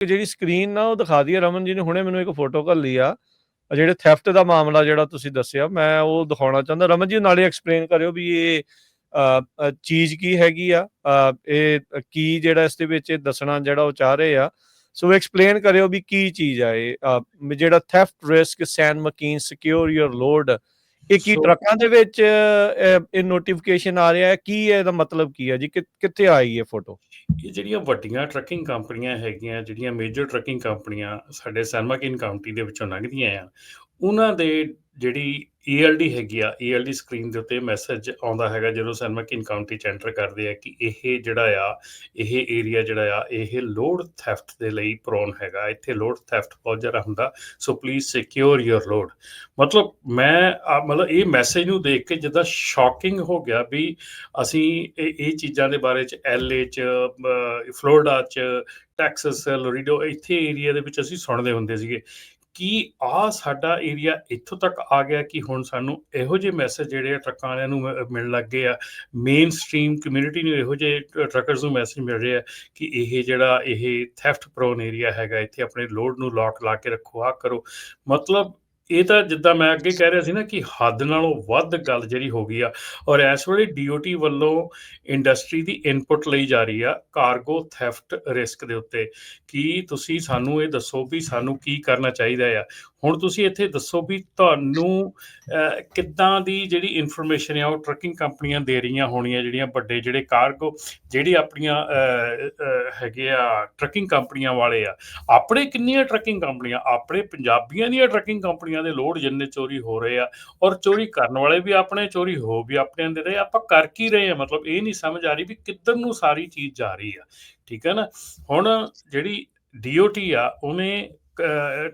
ਜਿਹੜੀ ਸਕਰੀਨ ਨਾ ਉਹ ਦਿਖਾ ਦਈ ਆ, ਰਮਨ ਜੀ ਨੇ ਹੁਣੇ ਮੈਨੂੰ ਇੱਕ ਫੋਟੋ ਘੱਲੀ ਆ, ਜਿਹੜੇ ਥੈਫਟ ਦਾ ਮਾਮਲਾ ਜਿਹੜਾ ਤੁਸੀਂ ਦੱਸਿਆ, ਮੈਂ ਉਹ ਦਿਖਾਉਣਾ ਚਾਹੁੰਦਾ। ਰਮਨ ਜੀ ਨਾਲੇ ਐਕਸਪਲੇਨ ਕਰਿਓ ਵੀ ਇਹ ਚੀਜ਼ ਕੀ ਹੈਗੀ ਆ, ਇਹ ਕੀ ਜਿਹੜਾ ਇਸ ਦੇ ਵਿੱਚ ਦੱਸਣਾ ਜਿਹੜਾ ਉਹ ਚਾਹ ਰਹੇ ਆ। ਸੋ ਐਕਸਪਲੇਨ ਕਰਿਓ ਵੀ ਕੀ ਚੀਜ਼ ਆ ਇਹ, ਜਿਹੜਾ ਥੈਫਟ ਰਿਸਕ ਸੈਨ ਮਕੀਨ ਸਿਕਿਉਰ ਯੂਰ ਲੋਡ, ਇਹ ਕੀ ਟਰੱਕਾਂ ਦੇ ਵਿੱਚ ਇਹ ਨੋਟੀਫਿਕੇਸ਼ਨ ਆ ਰਿਹਾ ਹੈ, ਕੀ ਇਹਦਾ ਮਤਲਬ ਕੀ ਹੈ ਜੀ, ਕਿੱਥੇ ਆਈ ਇਹ ਫੋਟੋ? ਇਹ ਜਿਹੜੀਆਂ ਵੱਡੀਆਂ ਟਰੱਕਿੰਗ ਕੰਪਨੀਆਂ ਹੈਗੀਆਂ, ਜਿਹੜੀਆਂ ਮੇਜਰ ਟਰੱਕਿੰਗ ਕੰਪਨੀਆਂ ਸਾਡੇ ਸੈਨ ਮਾਰਕਿਨ ਕਾਊਂਟੀ ਦੇ ਵਿੱਚੋਂ ਲੰਘਦੀਆਂ ਆ, ਉਹਨਾਂ ਦੇ ਜਿਹੜੀ ELD ਹੈਗੀ ਆ, ELD ਸਕਰੀਨ ਦੇ ਉੱਤੇ ਮੈਸੇਜ ਆਉਂਦਾ ਹੈਗਾ ਜਦੋਂ ਸੈਨ ਮਾਰਕਿਨ ਕਾਊਂਟੀ 'ਚ ਐਂਟਰ ਕਰਦੇ ਆ ਕਿ ਇਹ ਜਿਹੜਾ ਆ, ਇਹ ਏਰੀਆ ਜਿਹੜਾ ਆ, ਇਹ ਲੋਡ ਥੈਫਟ ਦੇ ਲਈ ਪ੍ਰੋਨ ਹੈਗਾ, ਇੱਥੇ ਲੋਡ ਥੈਫਟ ਬਹੁਤ ਜ਼ਿਆਦਾ ਹੁੰਦਾ, so please secure your load. ਮਤਲਬ ਮੈਂ ਮਤਲਬ ਇਹ ਮੈਸੇਜ ਨੂੰ ਦੇਖ ਕੇ ਜਿੱਦਾਂ ਸ਼ੌਕਿੰਗ ਹੋ ਗਿਆ ਵੀ ਅਸੀਂ ਇਹ ਚੀਜ਼ਾਂ ਦੇ ਬਾਰੇ 'ਚ LA 'ਚ, ਫਲੋਰੀਡਾ 'ਚ, ਟੈਕਸਸ, ਲੋਰੀਡੋ, ਇੱਥੇ ਏਰੀਆ ਦੇ ਵਿੱਚ ਅਸੀਂ ਸੁਣਦੇ ਹੁੰਦੇ ਸੀਗੇ ਕਿ ਸਾਡਾ ਏਰੀਆ ਇੱਥੋਂ ਤੱਕ ਆ ਗਿਆ ਕਿ ਹੁਣ ਸਾਨੂੰ ਇਹੋ ਜਿਹੇ ਮੈਸੇਜ ਜਿਹੜੇ ਆ ਟਰੱਕਾਂ ਵਾਲਿਆਂ ਨੂੰ ਮਿਲਣ ਲੱਗ ਗਏ ਆ, ਮੇਨ ਸਟ੍ਰੀਮ ਕਮਿਊਨਿਟੀ ਨੂੰ ਇਹੋ ਜਿਹੇ ਟਰੱਕਰਸ ਨੂੰ ਮੈਸੇਜ ਮਿਲ ਰਹੇ ਆ ਕਿ ਇਹ ਜਿਹੜਾ ਇਹ ਥੈਫਟ ਪ੍ਰੋਨ ਏਰੀਆ ਹੈਗਾ, ਇੱਥੇ ਆਪਣੇ ਲੋਡ ਨੂੰ ਲੌਕ ਲਾ ਕੇ ਰੱਖੋ, ਆਹ ਕਰੋ। ਮਤਲਬ ਇਹ ਤਾਂ ਜਿੱਦਾਂ ਮੈਂ ਅੱਗੇ ਕਹਿ ਰਿਹਾ ਸੀ ਨਾ ਕਿ ਹੱਦ ਨਾਲੋਂ ਵੱਧ ਗੱਲ ਜਿਹੜੀ ਹੋ ਗਈ ਆ, ਔਰ ਇਸ ਵੇਲੇ DOT ਵੱਲੋਂ ਇੰਡਸਟਰੀ ਦੀ ਇਨਪੁਟ ਲਈ ਜਾ ਰਹੀ ਆ ਕਾਰਗੋ ਥੈਫਟ ਰਿਸਕ ਦੇ ਉੱਤੇ ਕਿ ਤੁਸੀਂ ਸਾਨੂੰ ਇਹ ਦੱਸੋ ਵੀ ਸਾਨੂੰ ਕੀ ਕਰਨਾ ਚਾਹੀਦਾ ਆ। ਹੁਣ ਤੁਸੀਂ ਇੱਥੇ ਦੱਸੋ ਵੀ ਤੁਹਾਨੂੰ ਕਿੱਦਾਂ ਦੀ ਜਿਹੜੀ ਇਨਫੋਰਮੇਸ਼ਨ ਆ ਉਹ ਟਰੱਕਿੰਗ ਕੰਪਨੀਆਂ ਦੇ ਰਹੀਆਂ ਹੋਣੀਆਂ, ਜਿਹੜੀਆਂ ਵੱਡੇ ਜਿਹੜੇ ਕਾਰਗੋ ਜਿਹੜੀ ਆਪਣੀਆਂ ਹੈਗੇ ਆ ਟਰੱਕਿੰਗ ਕੰਪਨੀਆਂ ਵਾਲੇ ਆ, ਆਪਣੇ ਕਿੰਨੀਆਂ ਟਰੱਕਿੰਗ ਕੰਪਨੀਆਂ, ਆਪਣੇ ਪੰਜਾਬੀਆਂ ਦੀਆਂ ਟਰੱਕਿੰਗ ਕੰਪਨੀਆਂ ਦੇ ਲੋਡ ਜਿੰਨੇ ਚੋਰੀ ਹੋ ਰਹੇ ਆ, ਔਰ ਚੋਰੀ ਕਰਨ ਵਾਲੇ ਵੀ ਆਪਣੇ, ਚੋਰੀ ਹੋ ਵੀ ਆਪਣਿਆਂ ਦੇ ਰਹੇ, ਆਪਾਂ ਕਰ ਕੀ ਰਹੇ ਆ? ਮਤਲਬ ਇਹ ਨਹੀਂ ਸਮਝ ਆ ਰਹੀ ਵੀ ਕਿੱਧਰ ਨੂੰ ਸਾਰੀ ਚੀਜ਼ ਜਾ ਰਹੀ ਆ। ਠੀਕ ਹੈ ਨਾ। ਹੁਣ ਜਿਹੜੀ DOT ਆ ਉਹਨੇ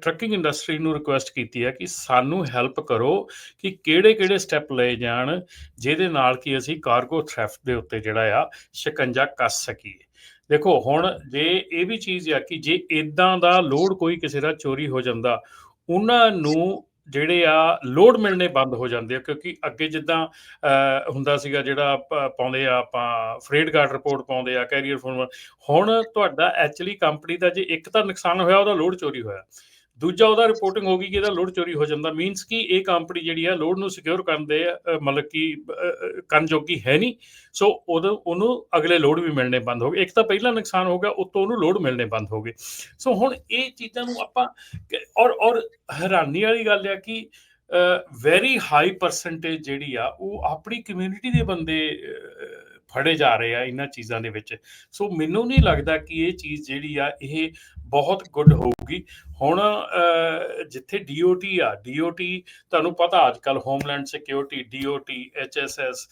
ਟਰੱਕਿੰਗ ਇੰਡਸਟਰੀ ਨੂੰ ਰਿਕੁਐਸਟ ਕੀਤੀ ਹੈ ਕਿ ਸਾਨੂੰ ਹੈਲਪ ਕਰੋ ਕਿ ਕਿਹੜੇ ਸਟੈਪ ਲਏ ਜਾਣ ਜਿਹਦੇ ਨਾਲ ਕਿ ਅਸੀਂ ਕਾਰਗੋ ਥੈਫਟ ਦੇ ਉੱਤੇ ਜਿਹੜਾ ਆ ਸ਼ਿਕੰਜਾ ਕੱਸ ਸਕੀਏ। ਦੇਖੋ ਹੁਣ ਜੇ ਇਹ ਵੀ ਚੀਜ਼ ਆ ਕਿ ਜੇ ਇੱਦਾਂ ਦਾ ਲੋਡ ਕੋਈ ਕਿਸੇ ਦਾ ਚੋਰੀ ਹੋ ਜਾਂਦਾ, ਉਹਨਾਂ ਨੂੰ ਜਿਹੜੇ ਆ ਲੋਡ ਮਿਲਣੇ ਬੰਦ ਹੋ ਜਾਂਦੇ ਆ, ਕਿਉਂਕਿ ਅੱਗੇ ਜਿੱਦਾਂ ਹੁੰਦਾ ਸੀਗਾ ਜਿਹੜਾ ਪਾਉਂਦੇ ਆ ਆਪਾਂ ਫਰੇਟ ਗਾਰਡ ਰਿਪੋਰਟ ਪਾਉਂਦੇ ਆ, ਕੈਰੀਅਰ ਫੋਰਮ। ਹੁਣ ਤੁਹਾਡਾ ਐਕਚੁਅਲੀ ਕੰਪਨੀ ਦਾ ਜੇ ਇੱਕ ਤਾਂ ਨੁਕਸਾਨ ਹੋਇਆ, ਉਹਦਾ ਲੋਡ ਚੋਰੀ ਹੋਇਆ, ਦੂਜਾ ਉਹਦਾ ਰਿਪੋਰਟਿੰਗ ਹੋ ਗਈ ਕਿ ਇਹਦਾ ਲੋਡ ਚੋਰੀ ਹੋ ਜਾਂਦਾ, ਮੀਨਸ ਕਿ ਇਹ ਕੰਪਨੀ ਜਿਹੜੀ ਆ ਲੋਡ ਨੂੰ ਸਿਕਿਉਰ ਕਰਨ ਦੇ ਮਤਲਬ ਕਿ ਕਰਨ ਜੋਗੀ ਹੈ ਨਹੀਂ, ਸੋ ਉਹਨੂੰ ਅਗਲੇ ਲੋਡ ਵੀ ਮਿਲਣੇ ਬੰਦ ਹੋ ਗਏ। ਇੱਕ ਤਾਂ ਪਹਿਲਾ ਨੁਕਸਾਨ ਹੋ ਗਿਆ, ਉੱਤੋਂ ਉਹਨੂੰ ਲੋਡ ਮਿਲਣੇ ਬੰਦ ਹੋ ਗਏ। ਸੋ ਹੁਣ ਇਹ ਚੀਜ਼ਾਂ ਨੂੰ ਆਪਾਂ ਔਰ ਹੈਰਾਨੀ ਵਾਲੀ ਗੱਲ ਆ ਕਿ ਵੈਰੀ ਹਾਈ ਪਰਸੈਂਟੇਜ ਜਿਹੜੀ ਆ ਉਹ ਆਪਣੀ ਕਮਿਊਨਿਟੀ ਦੇ ਬੰਦੇ ਫੜੇ ਜਾ ਰਹੇ ਆ ਇਹਨਾਂ ਚੀਜ਼ਾਂ ਦੇ ਵਿੱਚ। ਸੋ ਮੈਨੂੰ ਨਹੀਂ ਲੱਗਦਾ ਕਿ ਇਹ ਚੀਜ਼ ਜਿਹੜੀ ਆ ਇਹ ਬਹੁਤ ਗੁੱਡ ਹੋਊਗੀ। ਹੁਣ ਜਿੱਥੇ DOT ਆ, DOT ਤੁਹਾਨੂੰ ਪਤਾ ਅੱਜ ਕੱਲ੍ਹ homeland security, DOT, HSS,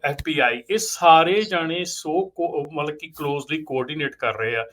FBI, ਇਹ ਸਾਰੇ ਜਾਣੇ ਮਤਲਬ ਕਿ ਕਲੋਜ਼ਲੀ ਕੋਆਰਡੀਨੇਟ ਕਰ ਰਹੇ ਆ